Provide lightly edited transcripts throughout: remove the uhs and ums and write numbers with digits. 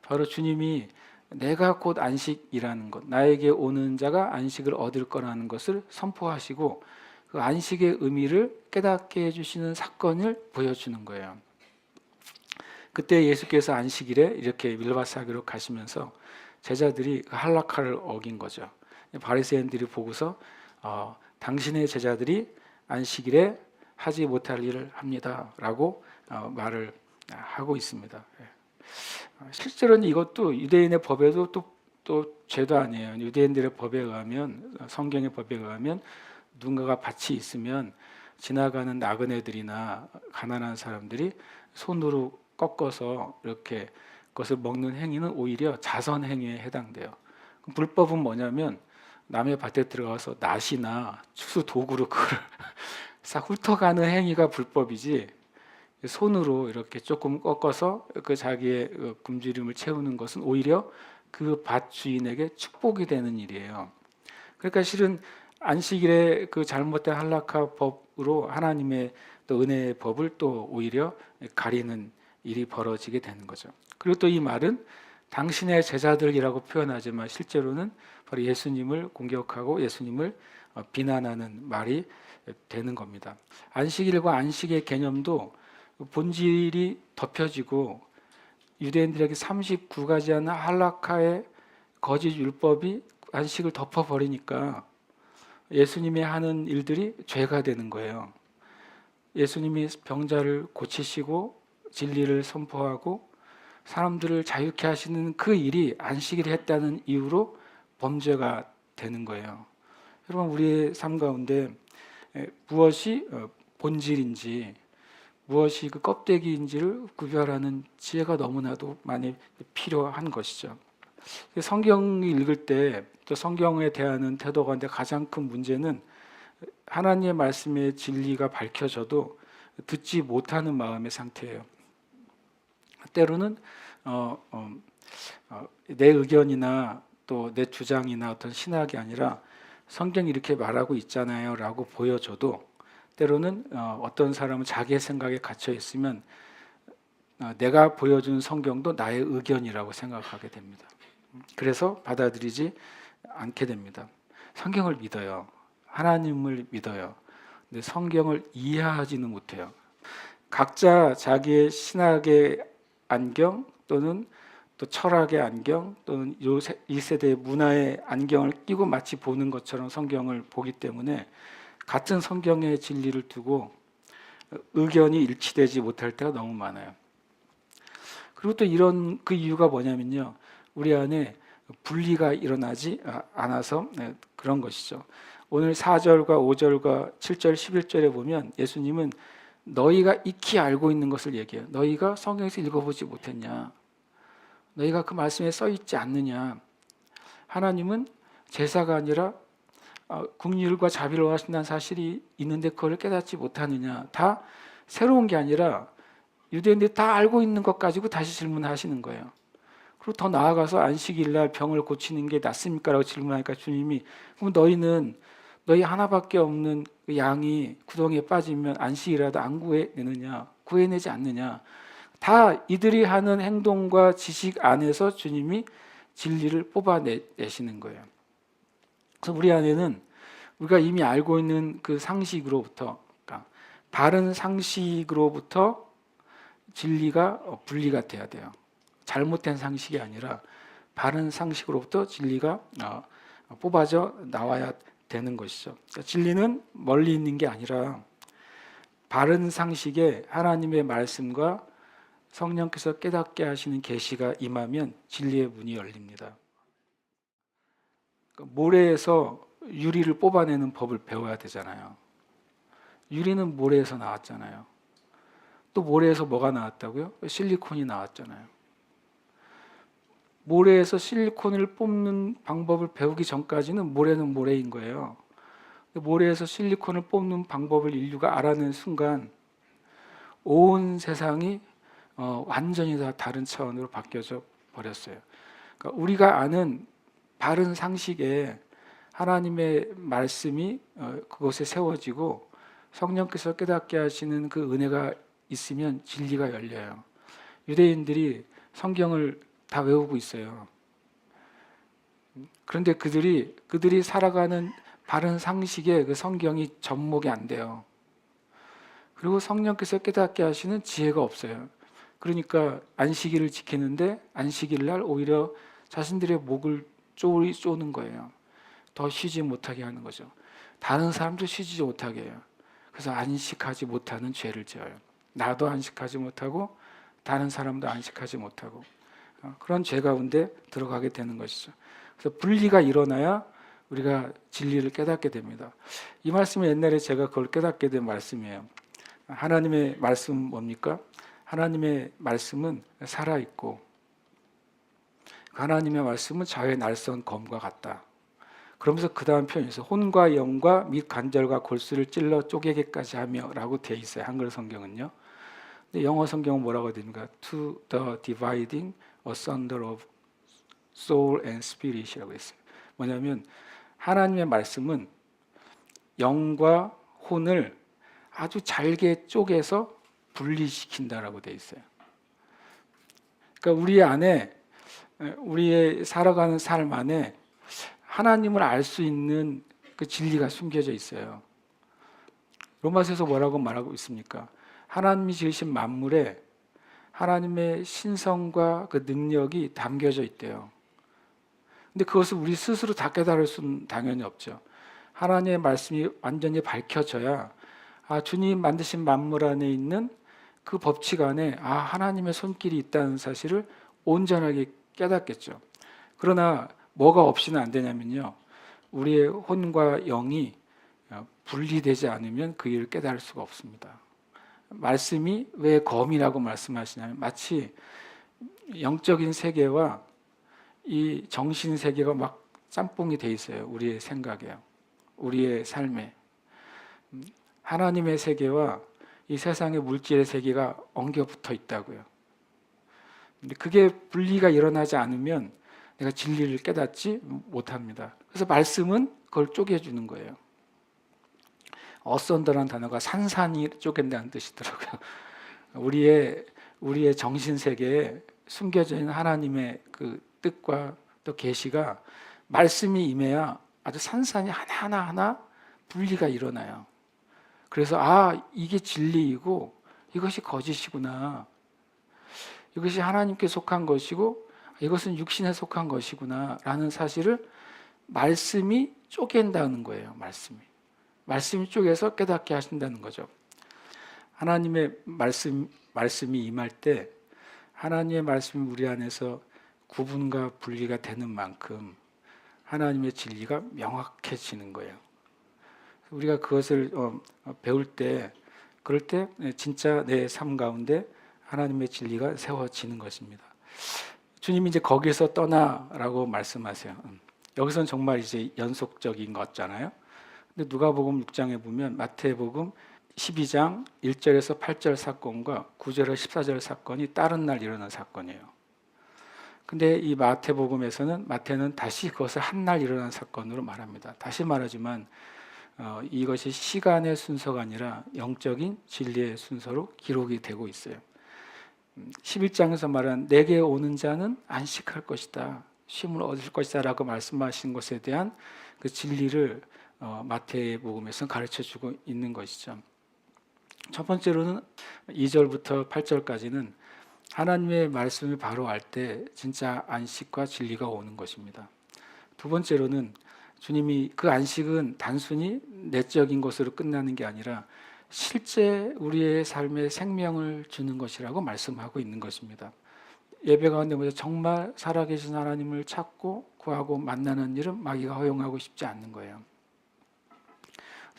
바로 주님이 내가 곧 안식이라는 것, 나에게 오는 자가 안식을 얻을 거라는 것을 선포하시고 그 안식의 의미를 깨닫게 해주시는 사건을 보여주는 거예요. 그때 예수께서 안식일에 이렇게 밀바사기로 가시면서 제자들이 그 할라카를 어긴 거죠. 바리새인들이 보고서 당신의 제자들이 안식일에 하지 못할 일을 합니다라고 말을 하고 있습니다. 실제로는 이것도 유대인의 법에도 또 죄도 아니에요. 유대인들의 법에 의하면, 성경의 법에 의하면 누군가가 밭이 있으면 지나가는 나그네들이나 가난한 사람들이 손으로 꺾어서 이렇게 그것을 먹는 행위는 오히려 자선 행위에 해당돼요. 불법은 뭐냐면 남의 밭에 들어가서 낫이나 추수 도구로 그걸 싹 훑어가는 행위가 불법이지, 손으로 이렇게 조금 꺾어서 그 자기의 굶주림을 채우는 것은 오히려 그 밭 주인에게 축복이 되는 일이에요. 그러니까 실은 안식일의 그 잘못된 할라카 법으로 하나님의 또 은혜의 법을 또 오히려 가리는 일이 벌어지게 되는 거죠. 그리고 또 이 말은 당신의 제자들이라고 표현하지만 실제로는 바로 예수님을 공격하고 예수님을 비난하는 말이 되는 겁니다. 안식일과 안식의 개념도 본질이 덮여지고 유대인들에게 39가지 하는 할라카의 거짓 율법이 안식을 덮어버리니까 예수님이 하는 일들이 죄가 되는 거예요. 예수님이 병자를 고치시고 진리를 선포하고 사람들을 자유케 하시는 그 일이 안식일에 했다는 이유로 범죄가 되는 거예요. 여러분, 우리의 삶 가운데 무엇이 본질인지 무엇이 그 껍데기인지를 구별하는 지혜가 너무나도 많이 필요한 것이죠. 성경을 읽을 때 또 성경에 대하는 태도 가운데 가장 큰 문제는 하나님의 말씀의 진리가 밝혀져도 듣지 못하는 마음의 상태예요. 때로는 내 의견이나 또 내 주장이나 어떤 신학이 아니라 성경이 이렇게 말하고 있잖아요 라고 보여줘도 때로는 어떤 사람은 자기의 생각에 갇혀 있으면 내가 보여주는 성경도 나의 의견이라고 생각하게 됩니다. 그래서 받아들이지 않게 됩니다. 성경을 믿어요. 하나님을 믿어요. 근데 성경을 이해하지는 못해요. 각자 자기의 신학의 안경 또는 또 철학의 안경 또는 이 세대의 문화의 안경을 끼고 마치 보는 것처럼 성경을 보기 때문에 같은 성경의 진리를 두고 의견이 일치되지 못할 때가 너무 많아요. 그리고 또 이런 그 이유가 뭐냐면요, 우리 안에 분리가 일어나지 않아서 그런 것이죠. 오늘 4절과 5절과 7절 11절에 보면 예수님은 너희가 익히 알고 있는 것을 얘기해요. 너희가 성경에서 읽어보지 못했냐? 너희가 그 말씀에 써 있지 않느냐? 하나님은 제사가 아니라 긍휼과 자비를 원하신다는 사실이 있는데 그걸 깨닫지 못하느냐? 다 새로운 게 아니라 유대인들이 다 알고 있는 것 가지고 다시 질문하시는 거예요. 그리고 더 나아가서 안식일날 병을 고치는 게 낫습니까? 라고 질문하니까 주님이 그럼 너희 하나밖에 없는 그 양이 구덩이에 빠지면 안식이라도 안 구해내느냐? 구해내지 않느냐? 다 이들이 하는 행동과 지식 안에서 주님이 진리를 뽑아내시는 거예요. 그래서 우리 안에는 우리가 이미 알고 있는 그 상식으로부터, 그러니까 바른 상식으로부터 진리가 분리가 돼야 돼요. 잘못된 상식이 아니라 바른 상식으로부터 진리가 뽑아져 나와야 되는 것이죠. 그러니까 진리는 멀리 있는 게 아니라 바른 상식에 하나님의 말씀과 성령께서 깨닫게 하시는 계시가 임하면 진리의 문이 열립니다. 그러니까 모래에서 유리를 뽑아내는 법을 배워야 되잖아요. 유리는 모래에서 나왔잖아요. 또 모래에서 뭐가 나왔다고요? 실리콘이 나왔잖아요. 모래에서 실리콘을 뽑는 방법을 배우기 전까지는 모래는 모래인 거예요. 모래에서 실리콘을 뽑는 방법을 인류가 알아낸 순간 온 세상이 완전히 다 다른 차원으로 바뀌어져 버렸어요. 그러니까 우리가 아는 바른 상식에 하나님의 말씀이 그곳에 세워지고 성령께서 깨닫게 하시는 그 은혜가 있으면 진리가 열려요. 유대인들이 성경을 다 외우고 있어요. 그런데 그들이 살아가는 바른 상식에 그 성경이 접목이 안 돼요. 그리고 성령께서 깨닫게 하시는 지혜가 없어요. 그러니까 안식일을 지키는데 안식일 날 오히려 자신들의 목을 쪼는 거예요. 더 쉬지 못하게 하는 거죠. 다른 사람도 쉬지 못하게 해요. 그래서 안식하지 못하는 죄를 지어요. 나도 안식하지 못하고 다른 사람도 안식하지 못하고 그런 죄 가운데 들어가게 되는 것이죠. 그래서 분리가 일어나야 우리가 진리를 깨닫게 됩니다. 이 말씀은 옛날에 제가 그걸 깨닫게 된 말씀이에요. 하나님의 말씀은 뭡니까? 하나님의 말씀은 살아있고 하나님의 말씀은 자유의 날선 검과 같다. 그러면서 그 다음 표현이 있어요. 혼과 영과 및 관절과 골수를 찔러 쪼개게까지 하며 라고 되어 있어요. 한글 성경은요. 근데 영어 성경은 뭐라고 됩니까? To the dividing asunder of soul and spirit이라고 했어요. 뭐냐면 하나님의 말씀은 영과 혼을 아주 잘게 쪼개서 분리시킨다라고 되어 있어요. 그러니까 우리 안에 우리의 살아가는 삶 안에 하나님을 알 수 있는 그 진리가 숨겨져 있어요. 로마서에서 뭐라고 말하고 있습니까? 하나님이 지으신 만물에 하나님의 신성과 그 능력이 담겨져 있대요. 근데 그것을 우리 스스로 다 깨달을 수는 당연히 없죠. 하나님의 말씀이 완전히 밝혀져야 주님 만드신 만물 안에 있는 그 법칙 안에 하나님의 손길이 있다는 사실을 온전하게 깨닫겠죠. 그러나 뭐가 없이는 안 되냐면요. 우리의 혼과 영이 분리되지 않으면 그 일을 깨달을 수가 없습니다. 말씀이 왜 검이라고 말씀하시냐면 마치 영적인 세계와 이 정신 세계가 막 짬뽕이 돼 있어요. 우리의 생각에요. 우리의 삶에. 하나님의 세계와 이 세상의 물질의 세계가 엉겨 붙어 있다고요. 근데 그게 분리가 일어나지 않으면 내가 진리를 깨닫지 못합니다. 그래서 말씀은 그걸 쪼개주는 거예요. 어썬더라는 단어가 산산이 쪼갠다는 뜻이더라고요. 우리의 정신 세계에 숨겨져 있는 하나님의 그 뜻과 또 계시가 말씀이 임해야 아주 산산이 하나하나 분리가 일어나요. 그래서 이게 진리이고 이것이 거짓이구나. 이것이 하나님께 속한 것이고 이것은 육신에 속한 것이구나 라는 사실을 말씀이 쪼갠다는 거예요. 말씀이 쪼개서 깨닫게 하신다는 거죠. 하나님의 말씀이 임할 때 하나님의 말씀이 우리 안에서 구분과 분리가 되는 만큼 하나님의 진리가 명확해지는 거예요. 우리가 그것을 배울 때 그럴 때 진짜 내 삶 가운데 하나님의 진리가 세워지는 것입니다. 주님이 이제 거기서 떠나라고 말씀하세요. 여기서는 정말 이제 연속적인 거잖아요. 근데 누가복음 6장에 보면 마태복음 12장 1절에서 8절 사건과 9절에서 14절 사건이 다른 날 일어난 사건이에요. 근데 이 마태는 다시 그것을 한 날 일어난 사건으로 말합니다. 다시 말하지만 이것이 시간의 순서가 아니라 영적인 진리의 순서로 기록이 되고 있어요. 11장에서 말한 내게 오는 자는 안식할 것이다. 쉼을 얻을 것이다 라고 말씀하신 것에 대한 그 진리를 마태복음에서는 가르쳐주고 있는 것이죠. 첫 번째로는 2절부터 8절까지는 하나님의 말씀을 바로 알 때 진짜 안식과 진리가 오는 것입니다. 두 번째로는 주님이 그 안식은 단순히 내적인 것으로 끝나는 게 아니라 실제 우리의 삶에 생명을 주는 것이라고 말씀하고 있는 것입니다. 예배 가운데 보면 정말 살아계신 하나님을 찾고 구하고 만나는 일은 마귀가 허용하고 싶지 않는 거예요.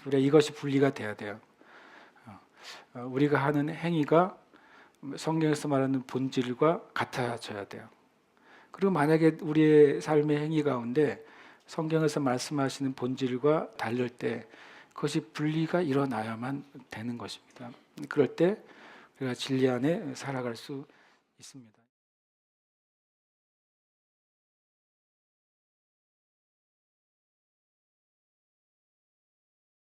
우리가 이것이 분리가 돼야 돼요. 우리가 하는 행위가 성경에서 말하는 본질과 같아져야 돼요. 그리고 만약에 우리의 삶의 행위 가운데 성경에서 말씀하시는 본질과 다를 때 그것이 분리가 일어나야만 되는 것입니다. 그럴 때 우리가 진리 안에 살아갈 수 있습니다.